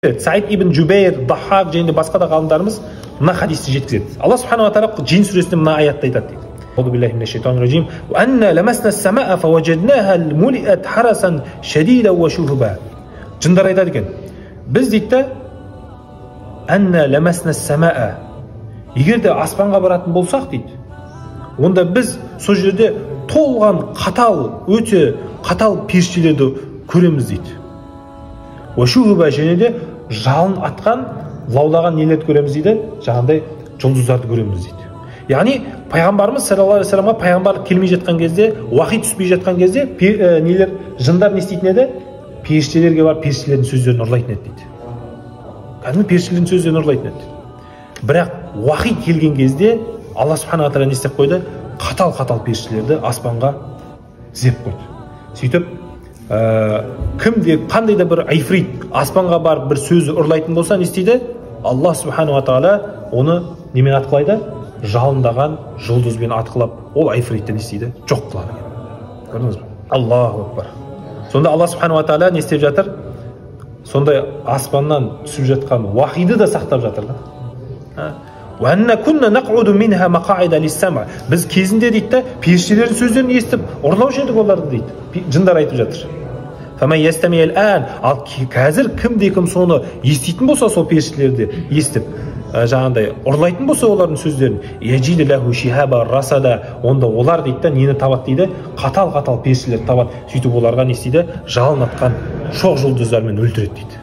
Said ibn Jubayr, Dahhак және басқа да ғалымдарымыз мына хадисті жеткізеді. Алла субхanahu ва таала Джин сүресінде мына аятты айтады дейді. Аузу биллахи минаш шайтанир ражим. Ва анна ламасна ас-самаа фаважаднаха мулиат харасан шадида ва шуhuba. Жындар айтады екен. Біз дейді анна ламасна ас-самаа. Егер де аспанға баратын болсақ дейді, онда біз сол жерде толған қатал, өте қатал періштелерді көреміз дейді. Ва шуhuba және де жалын атқан, лаулаған нелерді көреміз дейді, жаңағыдай жұлдыздарды көреміз дейді. Яғни пайғамбарымыз саллаллаху алейхи вассаламға пайғамбар келмей жатқан кезде, уахи түспей жатқан кезде, нелер жындар не істейтін еді? Періштелерге барып періштелердің сөздерін ұрлайтын еді дейді. Кәдімгі періштелердің сөздерін ұрлайтын еді. Бірақ уахи келген кезде Алла субхanahu ва таала не істеп қойды? Қатал періштелерді аспанға зеп қойды. Сөйтіп кімде қандай да бір айфрит аспанға барып бір сөзі ұрлайтын болса не істейді? Алла субхanahu ва таала оны немен атқылайды? Жалындаған жұлдызбен атқылап, ол айфритті не істейді? Жоқ қылады. Көрдіңіз бе? Аллаху акбар. Сонда Алла субхanahu ва таала не істеп жатыр? Сондай аспаннан түсіп жатқан уахиді да сақтап жатыр да. Біз кезінде дейді, періштелердің сөздерін естіп, ұрлаушы едік оларды дейді. Жындар айтып жатыр. Ал қазір кім соны еститін болса, сол періштелерді естіп, жаңағындай ұрлайтын болса олардың сөздерін, онда олар дейді, нені табады дейді? Қатал періштелерді табады. Сөйтіп оларға не істейді? Жалын атқан шоқ жұлдыздармен өлтіреді дейді.